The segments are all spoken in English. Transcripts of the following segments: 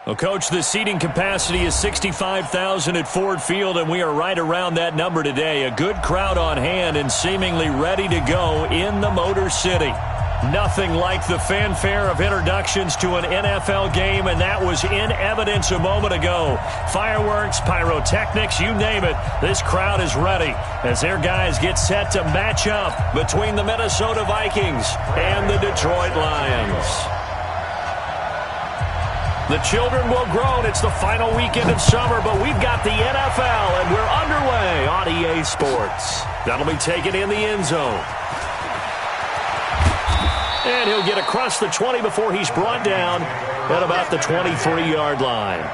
Well, Coach, the seating capacity is 65,000 at Ford Field, and we are right around that number today. A good crowd on hand and seemingly ready to go in the Motor City. Nothing like the fanfare of introductions to an NFL game, and that was in evidence a moment ago. Fireworks, pyrotechnics, you name it. This crowd is ready as their guys get set to match up between the Minnesota Vikings and the Detroit Lions. The children will groan. It's the final weekend of summer, but we've got the NFL, and we're underway on EA Sports. That'll be taken in the end zone. And he'll get across the 20 before he's brought down at about the 23-yard line.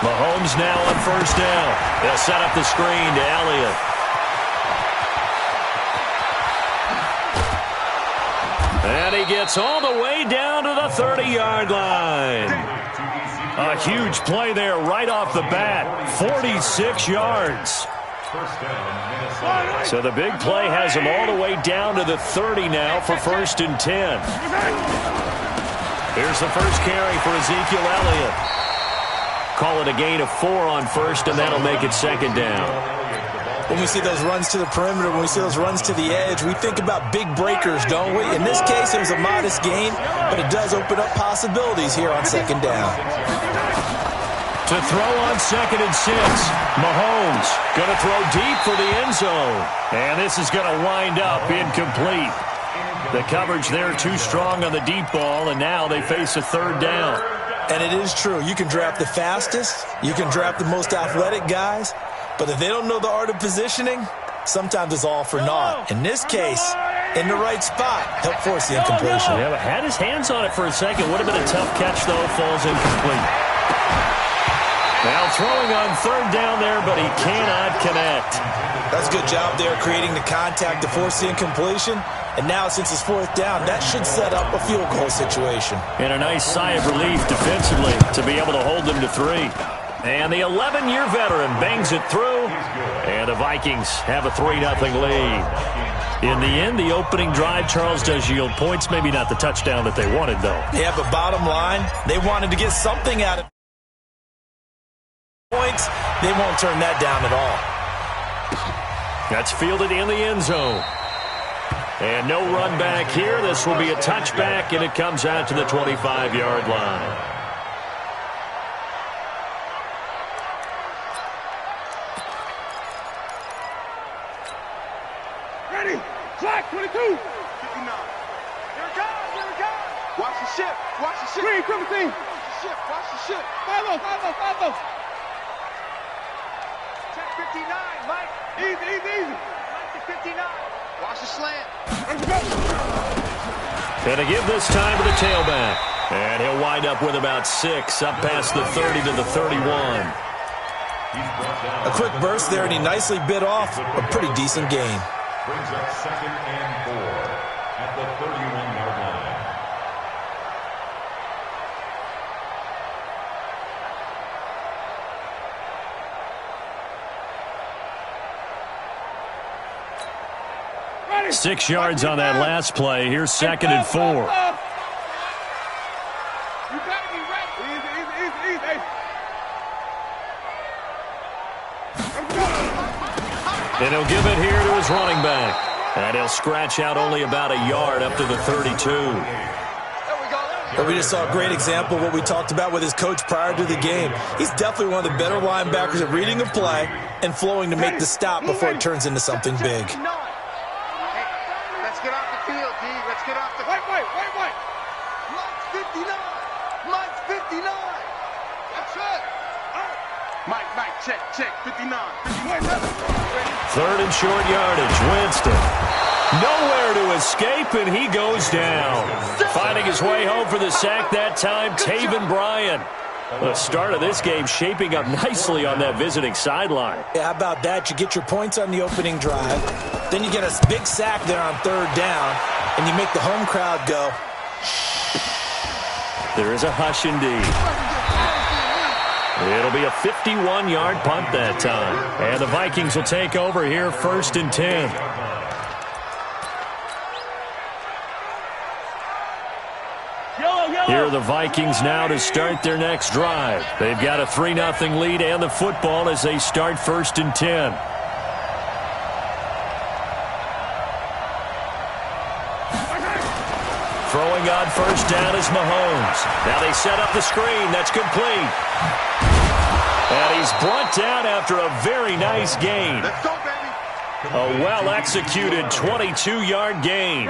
Mahomes now on first down. They'll set up the screen to Elliott. And he gets all the way down to the 30-yard line. A huge play there right off the bat. 46 yards. So the big play has him all the way down to the 30 now for 1st and 10. Here's the first carry for Ezekiel Elliott. Call it a gain of 4 on first, and that'll make it 2nd down. When we see those runs to the perimeter, when we see those runs to the edge, we think about big breakers, don't we? In this case, it was a modest gain, but it does open up possibilities here on 2nd down. To throw on 2nd and 6, Mahomes going to throw deep for the end zone. And this is going to wind up incomplete. The coverage there too strong on the deep ball, and now they face a 3rd down. And it is true. You can draft the fastest. You can draft the most athletic guys. But if they don't know the art of positioning, sometimes it's all for naught. In this case, in the right spot, help force the incompletion. Yeah, but had his hands on it for a second. Would have been a tough catch, though. Falls incomplete. Now throwing on 3rd down there, but he cannot connect. That's a good job there creating the contact to force the incompletion. And now, since it's 4th down, that should set up a field goal situation. And a nice sigh of relief defensively to be able to hold them to 3. And the 11-year veteran bangs it through. And the Vikings have a 3-0 lead. In the end, the opening drive, Charles, does yield points. Maybe not the touchdown that they wanted, though. Yeah, but bottom line, they wanted to get something out of points. They won't turn that down at all. That's fielded in the end zone. And no run back here. This will be a touchback, and it comes out to the 25-yard line. Ready. Flag 22. 59. Here it comes. Here it comes. Watch the ship. Watch the ship. Green, 17. Watch the ship. Watch the ship. Follow. Check 59, Mike. Easy. Mike to 59. Watch the slant. And to give this time to the tailback. And he'll wind up with about 6, up past the 30 to the 31. A quick burst there, and he nicely bit off a pretty decent gain. Brings up 2nd and 4 at the 31-yard line. Ready. 6 yards on that last play. Here's 2nd and 4. You better be ready. Easy. And he'll give it here to his running back. And he'll scratch out only about a yard up to the 32. But we just saw a great example of what we talked about with his coach prior to the game. He's definitely one of the better linebackers at reading a play and flowing to make the stop before it turns into something big. Hey, let's get off the field, D. Let's get off the... Wait. Mike's 59. That's it. Mike, check. 59. 3rd and short yardage. Winston. Nowhere to escape, and he goes down. Finding his way home for the sack that time, Taven Bryan. The start of this game shaping up nicely on that visiting sideline. Yeah, how about that? You get your points on the opening drive, then you get a big sack there on third down, and you make the home crowd go. There is a hush indeed. It'll be a 51-yard punt that time. And the Vikings will take over here, 1st and 10. Here are the Vikings now to start their next drive. They've got a 3-0 lead and the football as they start 1st and 10. Throwing on 1st down is Mahomes. Now they set up the screen. That's complete. And he's brought down after a very nice gain. Let's go, baby. A well-executed 22-yard gain.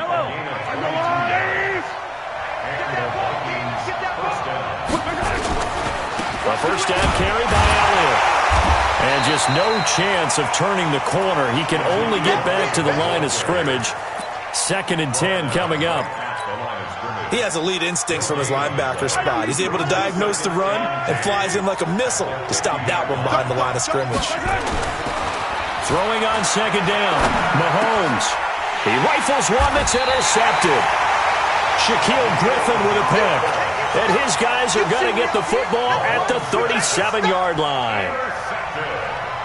A 1st down carry by Elliott. And just no chance of turning the corner. He can only get back to the line of scrimmage. 2nd and 10 coming up. He has elite instincts from his linebacker spot. He's able to diagnose the run and flies in like a missile to stop that one behind the line of scrimmage. Throwing on 2nd down, Mahomes. He rifles one that's intercepted. Shaquille Griffin with a pick. And his guys are going to get the football at the 37-yard line.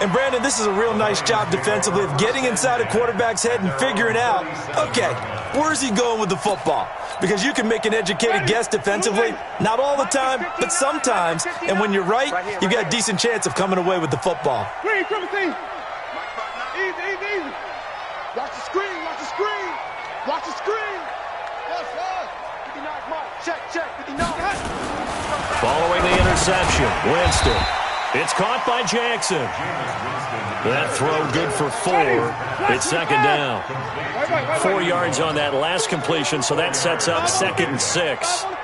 And, Brandon, this is a real nice job defensively of getting inside a quarterback's head and figuring out, okay, where's he going with the football? Because you can make an educated guess defensively, not all the time, but sometimes. And when you're right, you've got a decent chance of coming away with the football. Screen, triple team. Easy. Watch the screen, watch the screen. Watch the screen. Yes, sir. 59, Mike. Check, 59. Following the interception, Winston. It's caught by Jackson. That throw good for 4. It's 2nd down. 4 yards on that last completion, so that sets up 2nd and 6. 2nd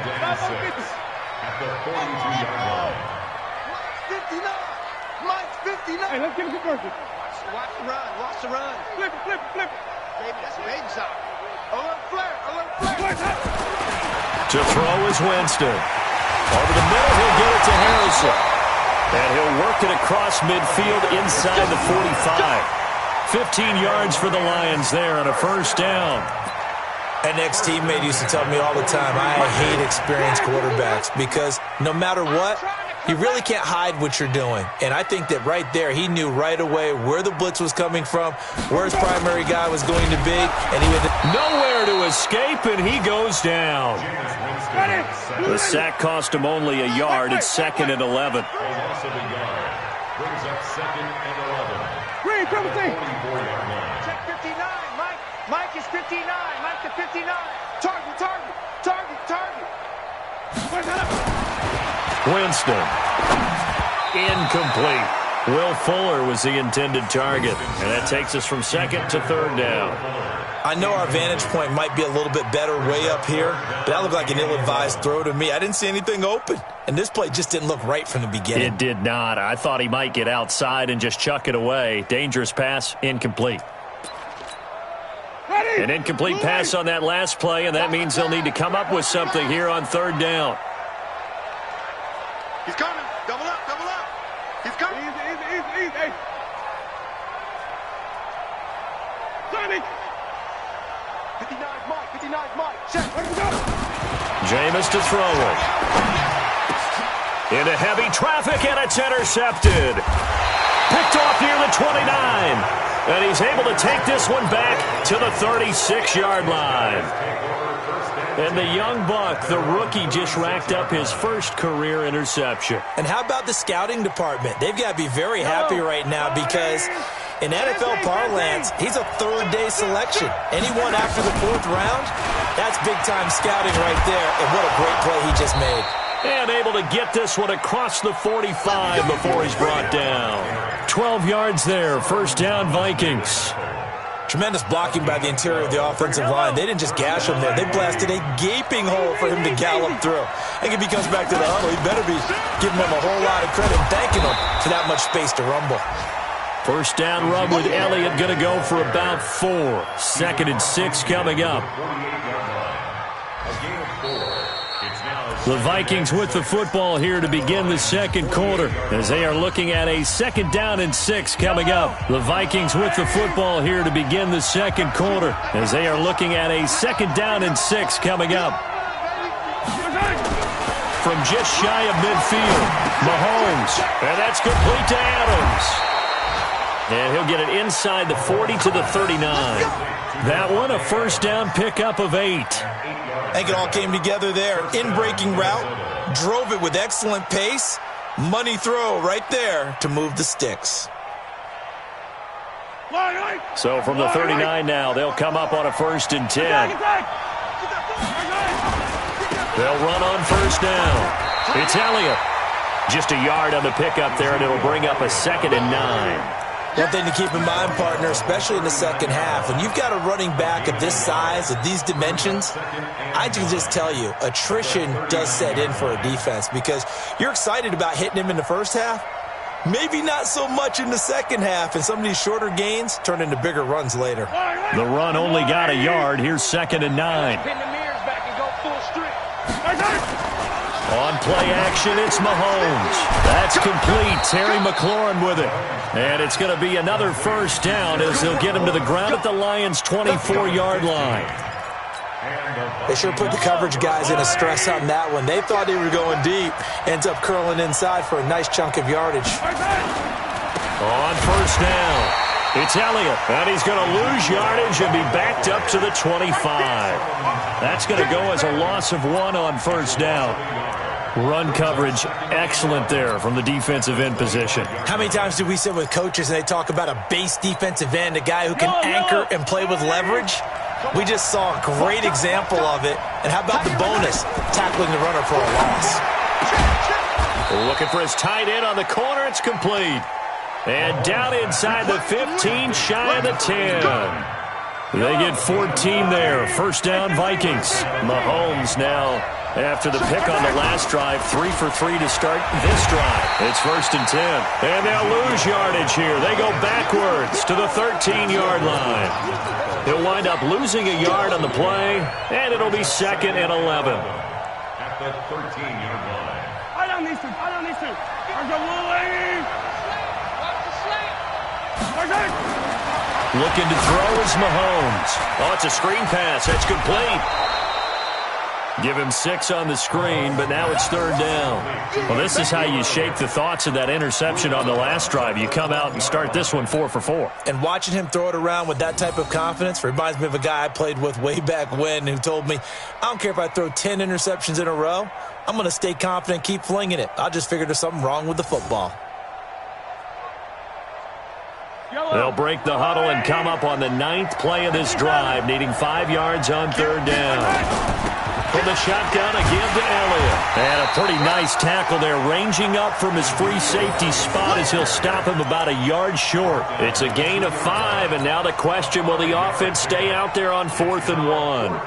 down 6 at the 42-yard line. 59. Mike, 59. Hey, let's get him converted. Watch the run. Flip it. Baby, that's a baby shot. Alert flare. To throw is Winston. Over the middle, he'll get it to Harrison. And he'll work it across midfield inside the 45. 15 yards for the Lions there on a 1st down. An ex-teammate used to tell me all the time, I hate experienced quarterbacks because no matter what, you really can't hide what you're doing. And I think that right there, he knew right away where the blitz was coming from, where his primary guy was going to be, and he would nowhere to escape, and he goes down. The sack cost him only a yard. It's 2nd and 11. Loss of a yard brings up 2nd and 11. Green, triple team. 44-yard line. Check 59, Mike. Mike is 59. Mike to 59. Target. Winston. Incomplete. Will Fuller was the intended target. And that takes us from 2nd to 3rd down. I know our vantage point might be a little bit better way up here, but that looked like an ill-advised throw to me. I didn't see anything open, and this play just didn't look right from the beginning. It did not. I thought he might get outside and just chuck it away. Dangerous pass, incomplete. An incomplete pass on that last play, and that means they'll need to come up with something here on 3rd down. He's coming. Double up. He's coming. Easy. Hey. Sonic. 59 Mike. Check. Let him go. Jameis to throw it. Into heavy traffic, and it's intercepted. Picked off near the 29. And he's able to take this one back to the 36-yard line. And the young buck, the rookie, just racked up his first career interception. And how about the scouting department? They've got to be very happy right now because in NFL parlance, he's a 3rd-day selection. Anyone after the 4th round, that's big-time scouting right there. And what a great play he just made. And able to get this one across the 45 before he's brought down. 12 yards there, 1st down Vikings. Tremendous blocking by the interior of the offensive line. They didn't just gash him there. They blasted a gaping hole for him to gallop through. I think if he comes back to the huddle, he better be giving them a whole lot of credit and thanking them for that much space to rumble. 1st down run with Elliott going to go for about 4. 2nd and 6 coming up. The Vikings with the football here to begin the second quarter as they are looking at a 2nd down and 6 coming up. The Vikings with the football here to begin the second quarter as they are looking at a 2nd down and 6 coming up. From just shy of midfield, Mahomes, and that's complete to Adams. And he'll get it inside the 40 to the 39. That one, a 1st down pickup of 8. I think it all came together there. In-breaking route, drove it with excellent pace. Money throw right there to move the sticks. So from the 39 now, they'll come up on a 1st and 10. They'll run on 1st down. It's Elliott. Just a yard on the pickup there, and it'll bring up a 2nd and 9. One thing to keep in mind, partner, especially in the second half, when you've got a running back of this size, of these dimensions, I can just tell you, attrition does set in for a defense because you're excited about hitting him in the first half, maybe not so much in the second half, and some of these shorter gains turn into bigger runs later. The run only got a yard. Here's 2nd and 9. On play action, it's Mahomes. That's complete. Terry McLaurin with it. And it's going to be another 1st down as they'll get him to the ground at the Lions' 24-yard line. They sure put the coverage guys in a stress on that one. They thought they were going deep. Ends up curling inside for a nice chunk of yardage. On 1st down, it's Elliott. And he's going to lose yardage and be backed up to the 25. That's going to go as a loss of 1 on 1st down. Run coverage, excellent there from the defensive end position. How many times do we sit with coaches and they talk about a base defensive end, a guy who can anchor and play with leverage? We just saw a great example of it. And how about the bonus, tackling the runner for a loss? Looking for his tight end on the corner. It's complete. And down inside the 15, shy of the 10. They get 14 there. 1st down, Vikings. Mahomes now, after the pick on the last drive, 3 for 3 to start this drive. It's 1st and 10. And they'll lose yardage here. They go backwards to the 13-yard line. He'll wind up losing a yard on the play, and it'll be 2nd and 11. At the 13-yard line. I don't need to. There's a little lady. Looking to throw is Mahomes. Oh, it's a screen pass. That's complete. Give him 6 on the screen, but now it's 3rd down. Well, this is how you shape the thoughts of that interception on the last drive. You come out and start this one 4 for 4. And watching him throw it around with that type of confidence reminds me of a guy I played with way back when who told me, I don't care if I throw 10 interceptions in a row. I'm going to stay confident, keep flinging it. I just figured there's something wrong with the football. They'll break the huddle and come up on the 9th play of this drive, needing 5 yards on 3rd down. From the shotgun, a give to Elliott. And a pretty nice tackle there, ranging up from his free safety spot as he'll stop him about a yard short. It's a gain of 5, and now the question, will the offense stay out there on 4th and 1?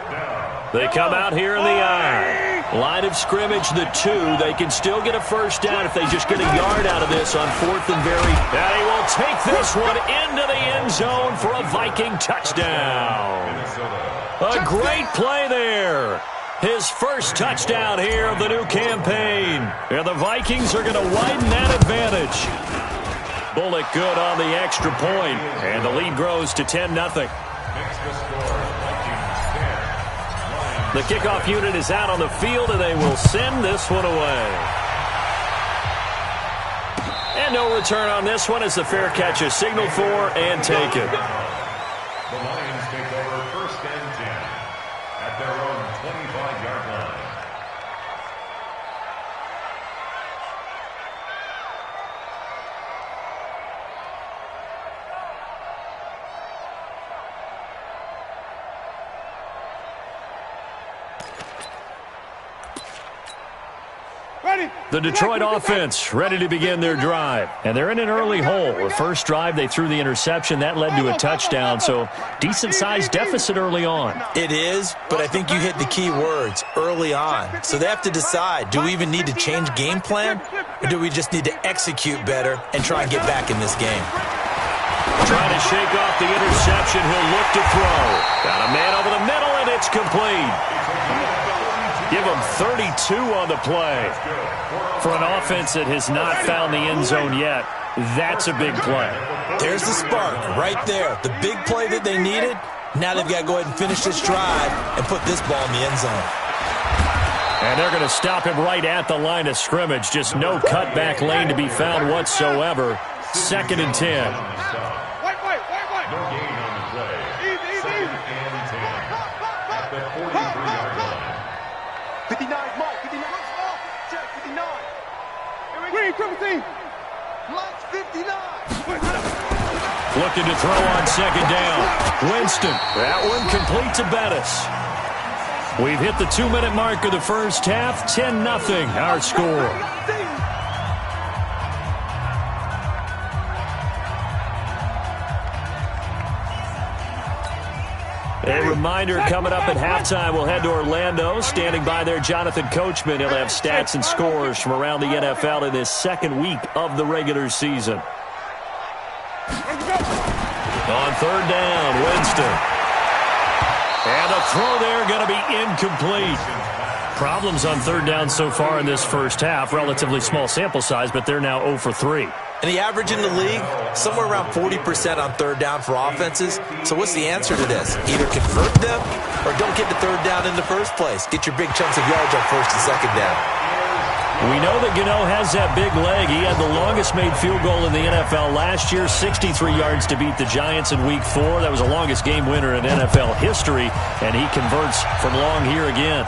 They come out here in the I. Line of scrimmage, the 2. They can still get a 1st down if they just get a yard out of this on 4th and very. And he will take this one into the end zone for a Viking touchdown. A great play there. His 1st touchdown here of the new campaign. And the Vikings are going to widen that advantage. Bullock good on the extra point. And the lead grows to 10-0. The kickoff unit is out on the field, and they will send this one away. And no return on this one as the fair catch is signaled for and taken. The Lions take over 1st and 10 at their own 25-yard line. The Detroit offense ready to begin their drive. And they're in an early hole. The first drive, they threw the interception. That led to a touchdown, so decent-sized deficit early on. It is, but I think you hit the key words, early on. So they have to decide, do we even need to change game plan, or do we just need to execute better and try and get back in this game? Trying to shake off the interception. He'll look to throw. Got a man over the middle, and it's complete. Give them 32 on the play. For an offense that has not found the end zone yet, that's a big play. There's the spark right there. The big play that they needed. Now they've got to go ahead and finish this drive and put this ball in the end zone. And they're going to stop him right at the line of scrimmage. Just no cutback lane to be found whatsoever. 2nd and 10. No gain on the play. 2nd and 10 at the 43-yard line. 59, Mark, 59. Check, 59. Green, triple team. Lights, 59. Looking to throw on 2nd down. Winston. That one complete to Bettis. We've hit the 2-minute mark of the first half. 10-0 our score. A reminder coming up at halftime, we'll head to Orlando. Standing by there, Jonathan Coachman. He'll have stats and scores from around the NFL in this second week of the regular season. On 3rd down, Winston. And the throw there going to be incomplete. Problems on 3rd down so far in this first half. Relatively small sample size, but they're now 0 for 3. And the average in the league, somewhere around 40% on 3rd down for offenses. So what's the answer to this? Either convert them or don't get to 3rd down in the first place. Get your big chunks of yards on 1st and 2nd down. We know that Gano has that big leg. He had the longest made field goal in the NFL last year, 63 yards to beat the Giants in Week 4. That was the longest game winner in NFL history, and he converts from long here again.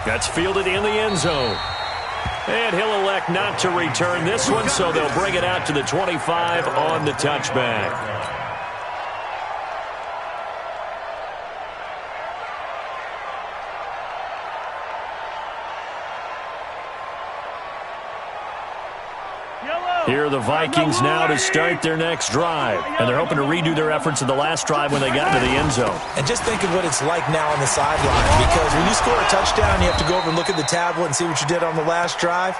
That's fielded in the end zone. And he'll elect not to return this one, so they'll bring it out to the 25 on the touchback. Here are the Vikings now to start their next drive. And they're hoping to redo their efforts in the last drive when they got into the end zone. And just think of what it's like now on the sideline. Because when you score a touchdown, you have to go over and look at the tablet and see what you did on the last drive.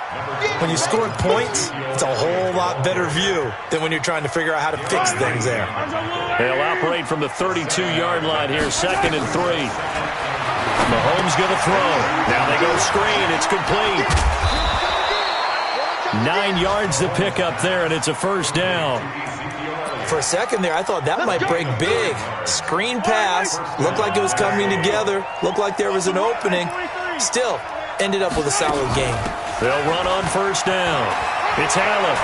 When you score points, it's a whole lot better view than when you're trying to figure out how to fix things there. They'll operate from the 32-yard line here, 2nd and 3. Mahomes going to throw. Now they go screen. It's complete. 9 yards to pick up there, and it's a 1st down. For a second there, I thought that might break big. Screen pass. Looked like it was coming together. Looked like there was an opening. Still, ended up with a solid game. They'll run on 1st down. It's Allen.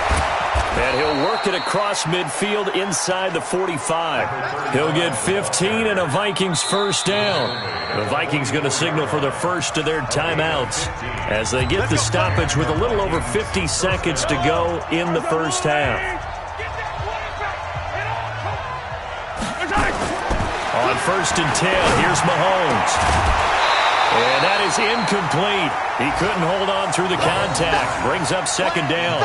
And he'll work it across midfield inside the 45. He'll get 15 and a Vikings 1st down. The Vikings going to signal for the first of their timeouts as they get the stoppage with a little over 50 seconds to go in the first half. On 1st and 10, here's Mahomes. And that is incomplete. He couldn't hold on through the contact. Brings up 2nd down.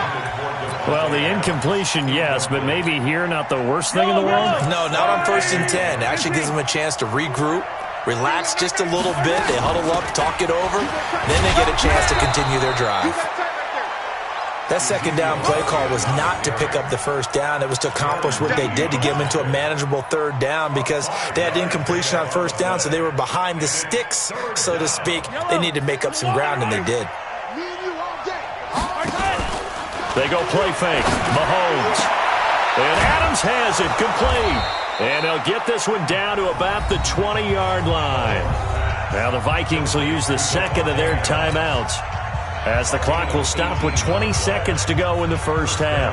Well, the incompletion, yes, but maybe here not the worst thing in the world? No, not on 1st and 10. It actually gives them a chance to regroup, relax just a little bit. They huddle up, talk it over. Then they get a chance to continue their drive. That 2nd down play call was not to pick up the 1st down. It was to accomplish what they did to get them into a manageable 3rd down because they had incompletion on 1st down, so they were behind the sticks, so to speak. They needed to make up some ground, and they did. They go play fake. Mahomes. And Adams has it complete. And they'll get this one down to about the 20-yard line. Now the Vikings will use the 2nd of their timeouts as the clock will stop with 20 seconds to go in the first half.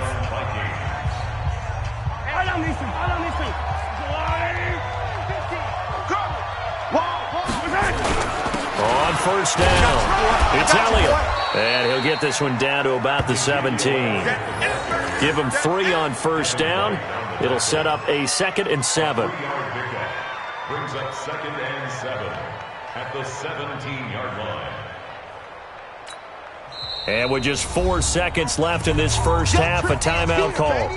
On 1st down, it's Elliott. And he'll get this one down to about the 17. Give him 3 on 1st down. It'll set up a 2nd and 7. Brings up 2nd and 7 at the 17-yard line. And with just 4 seconds left in this first half, a timeout call.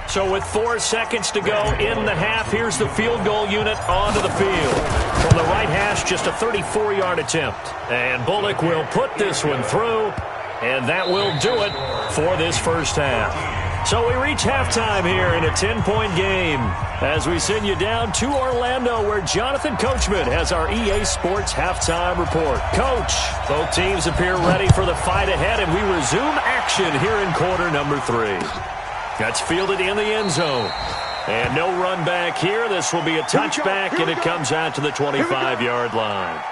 So with 4 seconds to go in the half, here's the field goal unit onto the field. From the right hash, just a 34-yard attempt. And Bullock will put this one through, and that will do it for this first half. So we reach halftime here in a 10-point game as we send you down to Orlando where Jonathan Coachman has our EA Sports halftime report. Coach, both teams appear ready for the fight ahead, and we resume action here in quarter number 3. That's fielded in the end zone. And no run back here. This will be a touchback, and it comes out to the 25-yard line.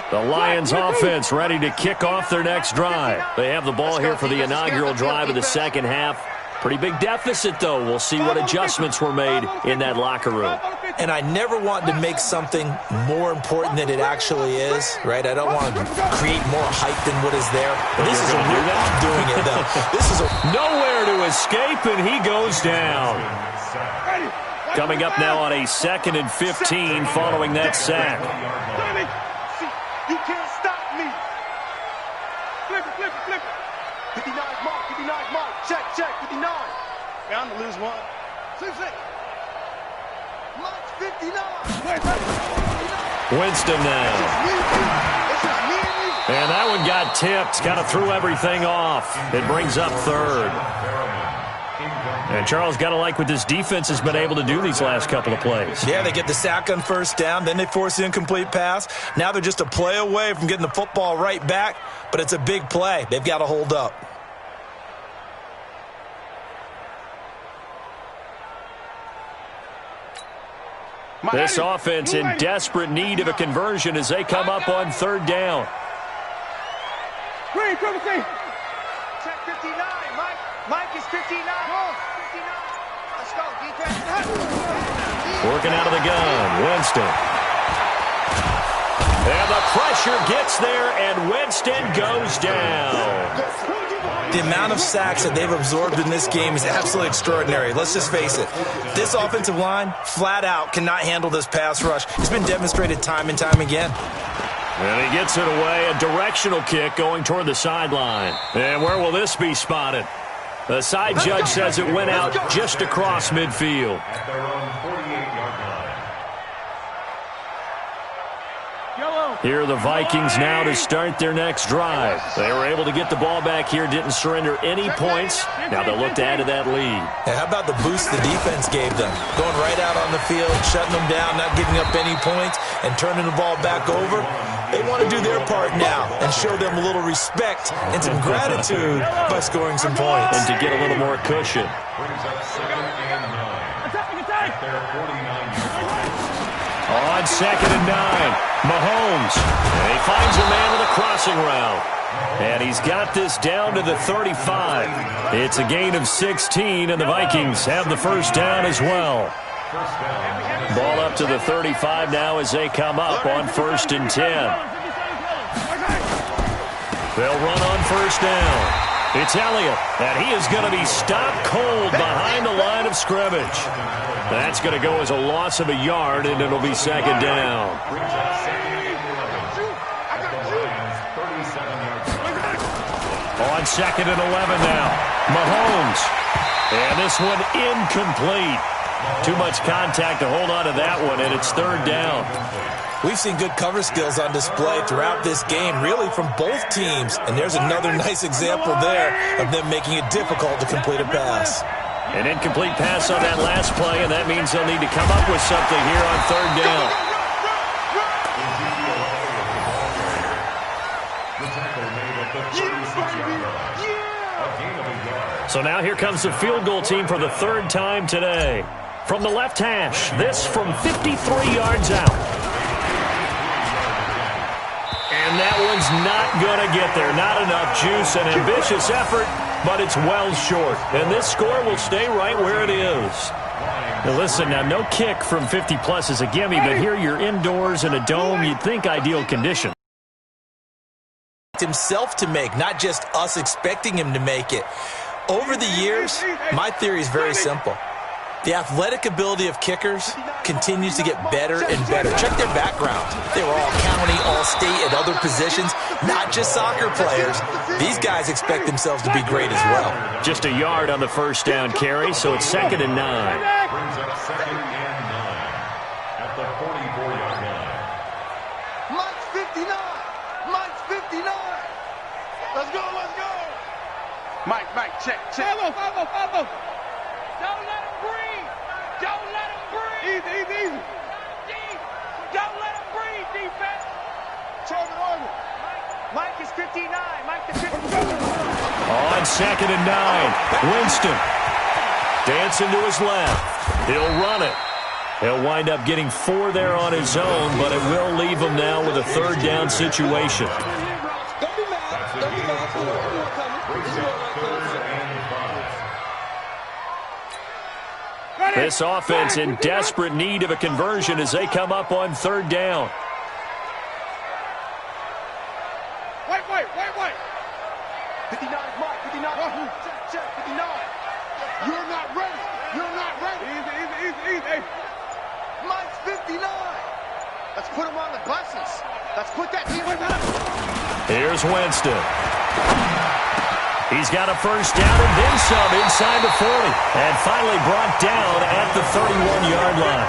The Lions offense ready to kick off their next drive. They have the ball here for the inaugural drive of the second half. Pretty big deficit, though. We'll see what adjustments were made in that locker room. And I never want to make something more important than it actually is, right? I don't want to create more hype than what is there. This is a real I'm doing it, though. This is nowhere to escape, and he goes down. Coming up now on a 2nd and 15 following that sack. You can't stop me. Flip it. 59 mark. Check, 59. Bound to lose one. 6. Mark 59. Winston now. And that one got tipped. Kind of threw everything off. It brings up 3rd. And Charles, got to like what this defense has been able to do these last couple of plays. Yeah, they get the sack on 1st down, then they force the incomplete pass. Now they're just a play away from getting the football right back, but it's a big play. They've got to hold up. This offense in desperate need of a conversion as they come up on 3rd down. Green, triple C. Check 59, Mike. Mike is 59. Let's go, defense. Working out of the gun, Winston. And the pressure gets there, and Winston goes down. The amount of sacks that they've absorbed in this game is absolutely extraordinary. Let's just face it. This offensive line, flat out, cannot handle this pass rush. It's been demonstrated time and time again. And he gets it away, a directional kick going toward the sideline. And where will this be spotted? The side judge says it went out just across midfield. At their own 48-yard line. Here are the Vikings now to start their next drive. They were able to get the ball back here, didn't surrender any points. Now they'll look to add to that lead. And how about the boost the defense gave them? Going right out on the field, shutting them down, not giving up any points, and turning the ball back over. They want to do their part now and show them a little respect and some gratitude by scoring some points. And to get a little more cushion. Brings up 2nd and 9. At their 49-yard line. On 2nd and 9, Mahomes. And he finds a man with a crossing route. And he's got this down to the 35. It's a gain of 16, and the Vikings have the 1st down as well. Ball up to the 35 now as they come up on 1st and 10. They'll run on 1st down. It's Elliott, and he is going to be stopped cold behind the line of scrimmage. That's going to go as a loss of a yard, and it'll be 2nd down. On 2nd and 11 now, Mahomes. And this one incomplete. Too much contact to hold on to that one, and it's 3rd down. We've seen good cover skills on display throughout this game, really from both teams. And there's another nice example there of them making it difficult to complete a pass. An incomplete pass on that last play, and that means they'll need to come up with something here on 3rd down. So now here comes the field goal team for the 3rd time today. From the left hash, this from 53 yards out. And that one's not going to get there. Not enough juice, an ambitious effort, but it's well short. And this score will stay right where it is. Now listen, now no kick from 50-plus is a gimme, but here you're indoors in a dome. You'd think ideal condition. Himself to make, not just us expecting him to make it. Over the years, my theory is very simple. The athletic ability of kickers continues to get better and better. Check their background. They were all county, all state, at other positions, not just soccer players. These guys expect themselves to be great as well. Just a yard on the 1st down carry, so it's 2nd and 9. Brings up 2nd and 9 at the 44-yard line. Mike, check. Follow. Don't let him breathe. Easy. Don't let him breathe, defense. Turn it over. Mike is 59. Mike the 59. On 2nd and 9. Winston dancing to his left. He'll run it. He'll wind up getting 4 there on his own, but it will leave him now with a 3rd down situation. Don't be mad. This offense in desperate need of a conversion as they come up on 3rd down. Wait. 59, Mike. 59. Check. 59. You're not ready. Easy. Mike's 59. Let's put him on the buses. Let's put that team on. Here's Winston. He's got a 1st down and then some inside the 40. And finally brought down at the 31-yard line.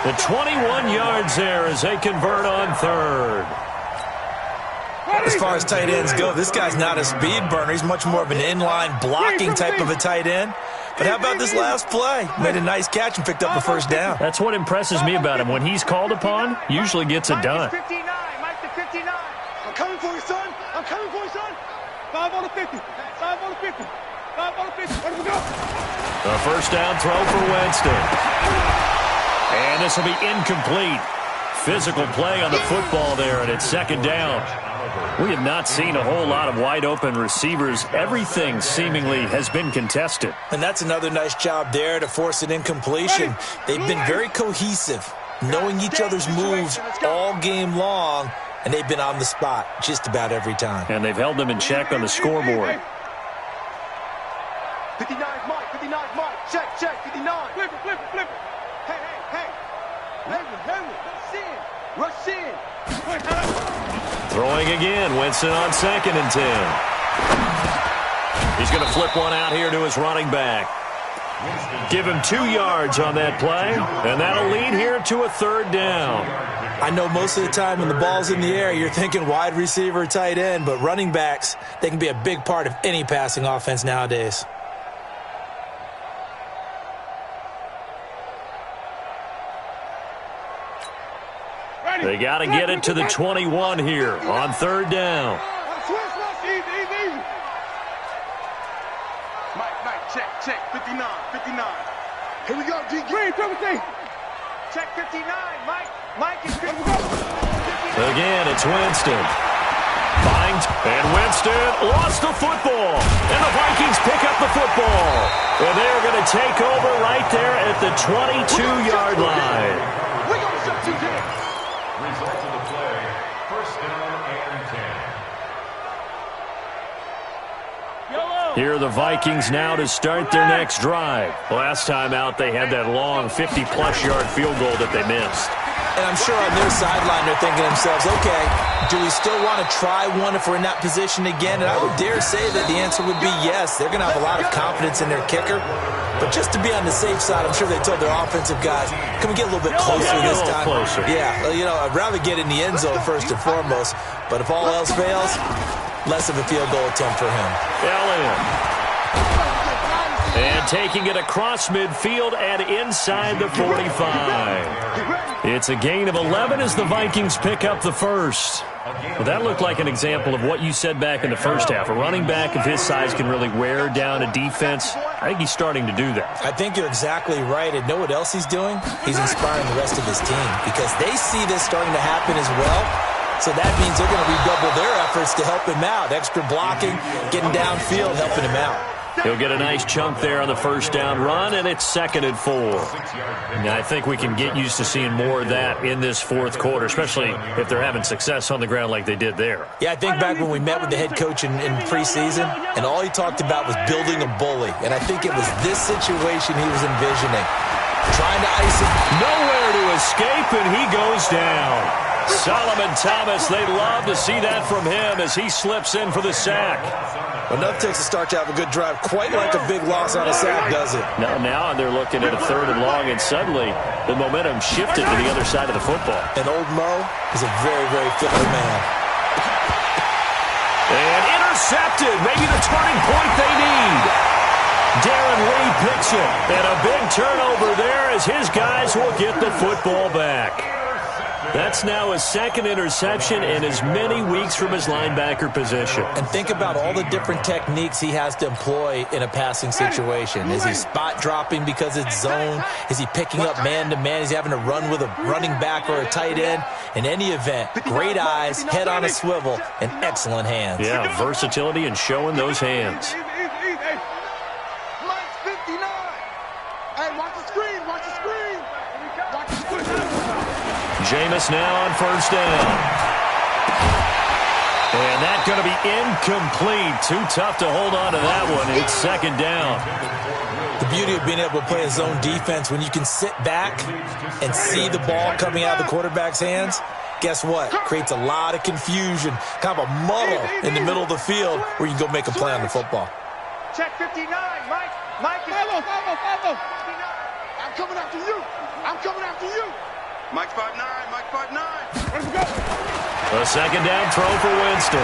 The 21 yards there as they convert on 3rd. As far as tight ends go, this guy's not a speed burner. He's much more of an inline blocking type of a tight end. But how about this last play? Made a nice catch and picked up a 1st down. That's what impresses me about him. When he's called upon, usually gets it done. Mike the 59. I'm coming for you, son. 5 on the 50. 5 on the 50. Where do we go? A 1st down throw for Winston. And this will be incomplete. Physical play on the football there, and it's 2nd down. We have not seen a whole lot of wide-open receivers. Everything seemingly has been contested. And that's another nice job there to force an incompletion. They've been very cohesive, knowing each other's moves all game long, and they've been on the spot just about every time. And they've held them in check on the scoreboard. 59, Mike. Check. 59. Flip it. Hey. Rush in. Throwing again. Winston on 2nd and 10. He's going to flip one out here to his running back. Give him 2 yards on that play, and that'll lead here to a 3rd down. I know most of the time when the ball's in the air, you're thinking wide receiver, tight end, but running backs, they can be a big part of any passing offense nowadays. They got to get it to the 21 here on 3rd down. Easy. Mike, check. 59. Here we go, D. Green, check 59, Mike is 59. Again, it's Winston. And Winston lost the football. And the Vikings pick up the football. And they're going to take over right there at the 22-yard line. We're going to shut you down. Result of the play, 1st down and 10. Here are the Vikings now to start their next drive. Last time out, they had that long 50-plus yard field goal that they missed. And I'm sure on their sideline they're thinking to themselves, okay, do we still want to try one if we're in that position again? And I would dare say that the answer would be yes. They're going to have a lot of confidence in their kicker. But just to be on the safe side, I'm sure they told their offensive guys, can we get a little bit closer this time? Closer. Yeah, I'd rather get in the end zone first and foremost. But if all else fails, less of a field goal attempt for him. Elliott. And taking it across midfield and inside the 45. It's a gain of 11 as the Vikings pick up the 1st. Well, that looked like an example of what you said back in the first half. A running back of his size can really wear down a defense. I think he's starting to do that. I think you're exactly right. And know what else he's doing? He's inspiring the rest of his team because they see this starting to happen as well. So that means they're going to redouble their efforts to help him out. Extra blocking, getting downfield, helping him out. He'll get a nice chunk there on the 1st down run, and it's 2nd and 4. And I think we can get used to seeing more of that in this 4th quarter, especially if they're having success on the ground like they did there. Yeah, I think back when we met with the head coach in preseason, and all he talked about was building a bully. And I think it was this situation he was envisioning. Trying to ice him. Nowhere to escape, and he goes down. Solomon Thomas, they'd love to see that from him as he slips in for the sack. Enough takes a start to have a good drive, quite like a big loss on a sack, does it? Now they're looking at a 3rd and long, and suddenly the momentum shifted to the other side of the football. And old Mo is a very, very fickle man. And intercepted. Maybe the turning point they need. Darren Lee picks it. And a big turnover there as his guys will get the football back. That's now his second interception in as many weeks from his linebacker position. And think about all the different techniques he has to employ in a passing situation. Is he spot dropping because it's zone? Is he picking up man-to-man? Is he having to run with a running back or a tight end? In any event, great eyes, head on a swivel, and excellent hands. Yeah, versatility and showing those hands. Jameis now on first down. And that's going to be incomplete. Too tough to hold on to that one. It's second down. The beauty of being able to play a zone defense, when you can sit back and see the ball coming out of the quarterback's hands, guess what? Creates a lot of confusion, kind of a muddle in the middle of the field where you can go make a play on the football. Check 59, Mike. Mike is... Follow. I'm coming after you. Mike 5'9", Mike 5'9". Where's it go? A second down throw for Winston.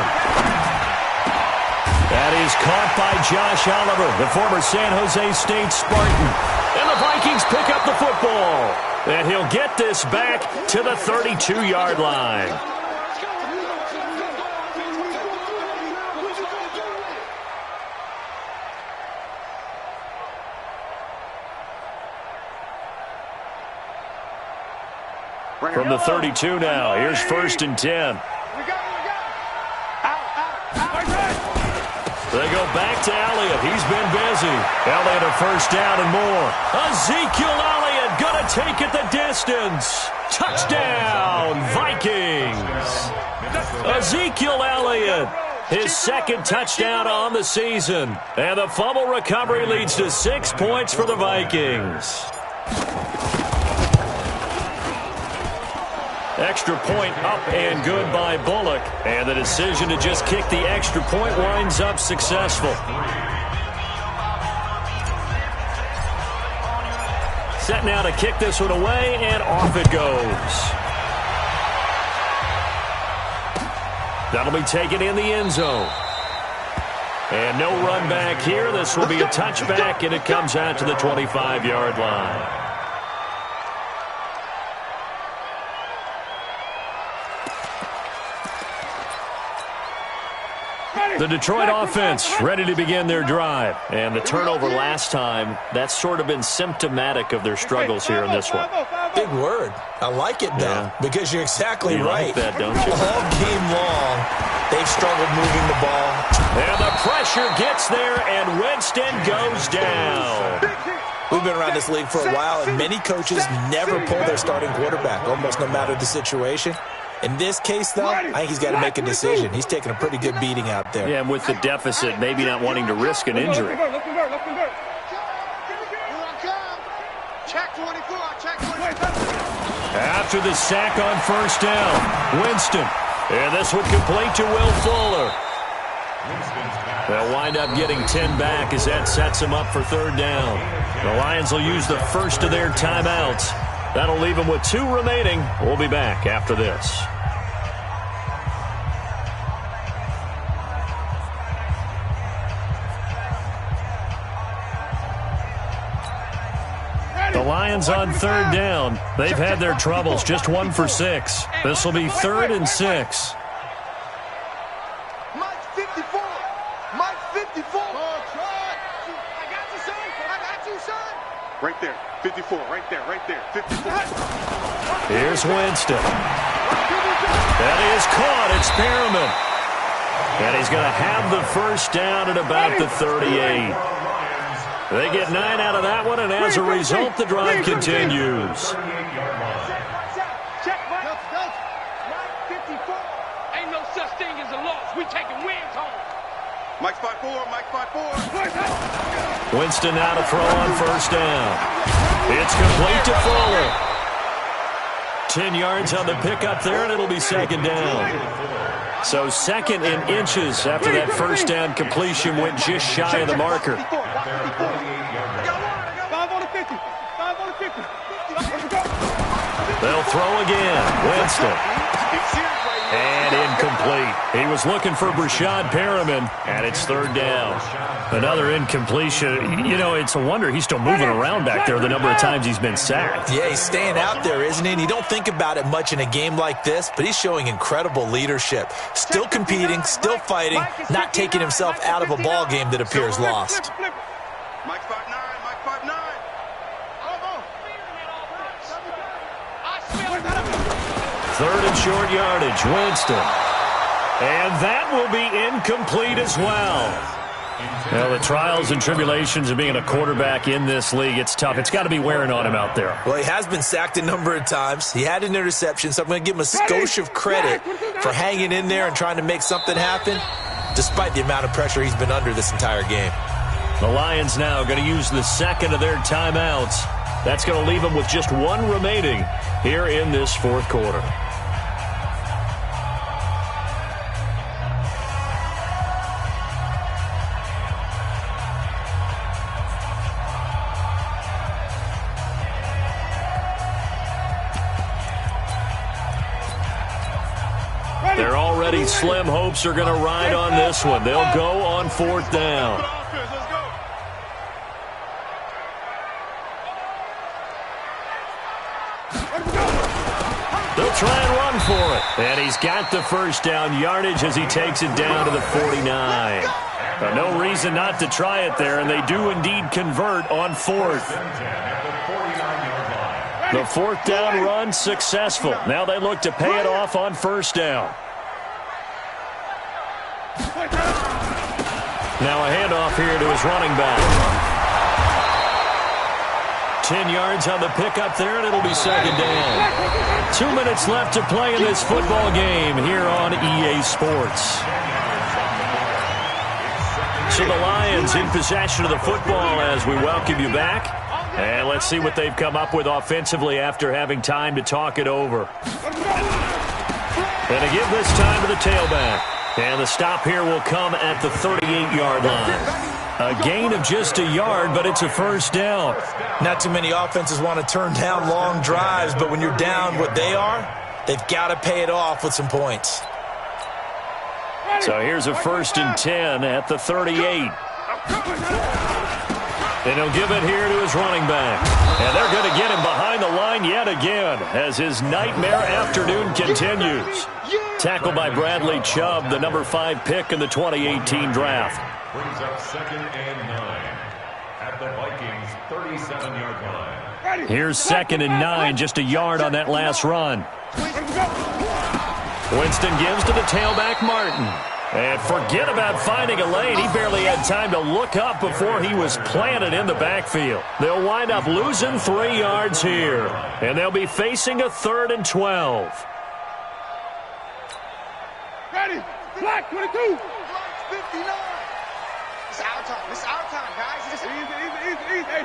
That is caught by Josh Oliver, the former San Jose State Spartan. And the Vikings pick up the football. And he'll get this back to the 32-yard line. From the 32 now, here's first and 10. They go back to Elliott. He's been busy. Elliott a first down and more. Ezekiel Elliott going to take it the distance. Touchdown, Vikings. Ezekiel Elliott, his second touchdown on the season. And the fumble recovery leads to 6 points for the Vikings. Extra point up and good by Bullock. And the decision to just kick the extra point winds up successful. Set now to kick this one away, and off it goes. That'll be taken in the end zone. And no run back here. This will be a touchback, and it comes out to the 25-yard line. The Detroit offense ready to begin their drive. And the turnover last time, that's sort of been symptomatic of their struggles here in this one. Big word. I like it, though, because you're exactly right. Like that, don't you? All game long, they've struggled moving the ball. And the pressure gets there, and Winston goes down. We've been around this league for a while, and many coaches never pull their starting quarterback, almost no matter the situation. In this case, though, I think he's got to make a decision. He's taking a pretty good beating out there. Yeah, and with the deficit, maybe not wanting to risk an injury. After the sack on first down, Winston. And this would complete to Will Fuller. They'll wind up getting 10 back as that sets them up for third down. The Lions will use the first of their timeouts. That'll leave them with 2 remaining. We'll be back after this. The Lions on third down. They've had their troubles, just 1 for 6. This will be 3rd and 6. Mike 54. Mike 54. I got you, son. I got you, son. Right there. 54. Right there. 54. Here's Winston. That is caught. It's Perriman. And he's going to have the first down at about the 38. They get 9 out of that one, and as a result, the drive continues. Check, Mike. Mike 54. Ain't no such thing as a loss. We taking wins home. Mike 5-4. Mike 5-4. Winston now to throw on first down. It's complete to Fuller. 10 yards on the pickup there, and it'll be second down. So second in inches after that first down completion went just shy of the marker. 5 on the 50. 5 on the 50. They'll throw again. Winston. And in incomplete. He was looking for Brashad Perriman, and it's third down. Another incompletion. You know, it's a wonder he's still moving around back there the number of times he's been sacked. Yeah, he's staying out there, isn't he? And you don't think about it much in a game like this, but he's showing incredible leadership. Still competing, still fighting, not taking himself out of a ball game that appears lost. Mike 5'9", Mike 5'9". Third and short yardage, Winston. And that will be incomplete as well. Well, the trials and tribulations of being a quarterback in this league, it's tough. It's got to be wearing on him out there. Well, he has been sacked a number of times. He had an interception, so I'm going to give him a skosh of credit for hanging in there and trying to make something happen, despite the amount of pressure he's been under this entire game. The Lions now going to use the second of their timeouts. That's going to leave them with just one remaining here in this fourth quarter. Their already slim hopes are going to ride on this one. They'll go on fourth down. They'll try and run for it. And he's got the first down yardage as he takes it down to the 49. No reason not to try it there, and they do indeed convert on fourth. The fourth down run successful. Now they look to pay it off on first down. Now a handoff here to his running back. 10 yards on the pickup there, and it'll be second down. 2 minutes left to play in this football game here on EA Sports. So the Lions in possession of the football as we welcome you back. And let's see what they've come up with offensively after having time to talk it over. And to give this time to the tailback. And the stop here will come at the 38-yard line. A gain of just a yard, but it's a first down. Not too many offenses want to turn down long drives, but when you're down what they are, they've got to pay it off with some points. So here's a 1st and 10 at the 38. And he'll give it here to his running back. And they're going to get him behind the line yet again as his nightmare afternoon continues. Tackled by Bradley Chubb, the number 5 pick in the 2018 draft. Brings up 2nd and 9 at the Vikings 37-yard line. Here's 2nd and 9, just a yard on that last run. Winston gives to the tailback, Martin. And forget about finding a lane. He barely had time to look up before he was planted in the backfield. They'll wind up losing 3 yards here. And they'll be facing a 3rd and 12. Ready, black 22. 59. It's our time. It's our time, guys. Easy. Hey.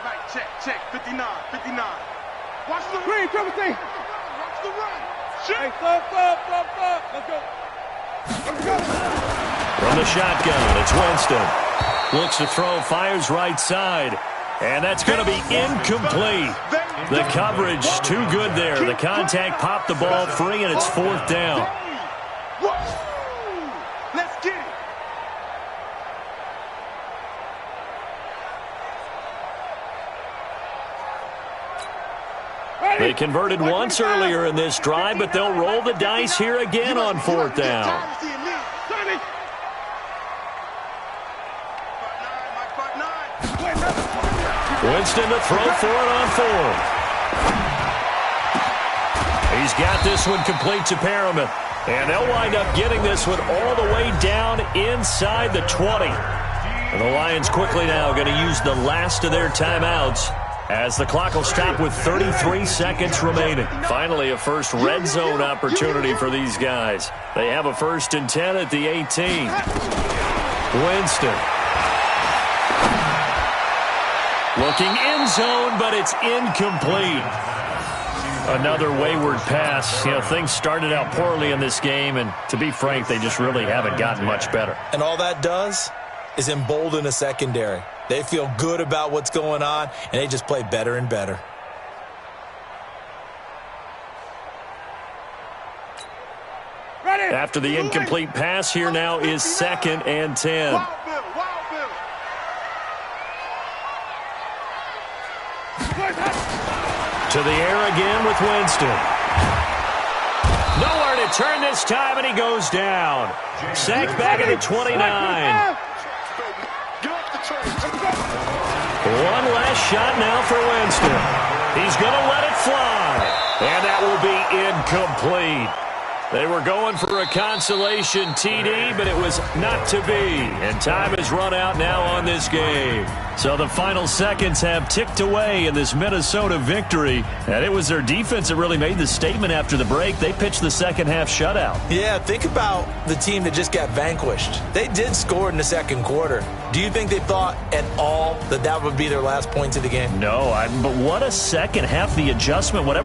Mike, check. 59. Watch the green, Trevor. Watch the run. Hey, stop. Let's go. From the shotgun, it's Winston. Looks to throw, fires right side. And that's going to be incomplete. The coverage too good there. The contact popped the ball free, and it's 4th down. Let's get it. They converted once earlier in this drive, but they'll roll the dice here again on 4th down. Winston to throw for it on 4th. He's got this one complete to Perriman. And they'll wind up getting this one all the way down inside the 20. And the Lions quickly now going to use the last of their timeouts as the clock will stop with 33 seconds remaining. Finally, a first red zone opportunity for these guys. They have a 1st and 10 at the 18. Winston. Looking end zone, but it's incomplete. Another wayward pass. You know, things started out poorly in this game, and to be frank, they just really haven't gotten much better. And all that does is embolden a secondary. They feel good about what's going on, and they just play better and better. After the incomplete pass, here now is 2nd and 10. To the air again with Winston. Nowhere to turn this time, and he goes down. Sacked back at the 29. One last shot now for Winston. He's going to let it fly. And that will be incomplete. They were going for a consolation TD, but it was not to be. And time has run out now on this game. So the final seconds have ticked away in this Minnesota victory. And it was their defense that really made the statement after the break. They pitched the second half shutout. Yeah, think about the team that just got vanquished. They did score in the second quarter. Do you think they thought at all that that would be their last point of the game? No, but what a second half, the adjustment, whatever.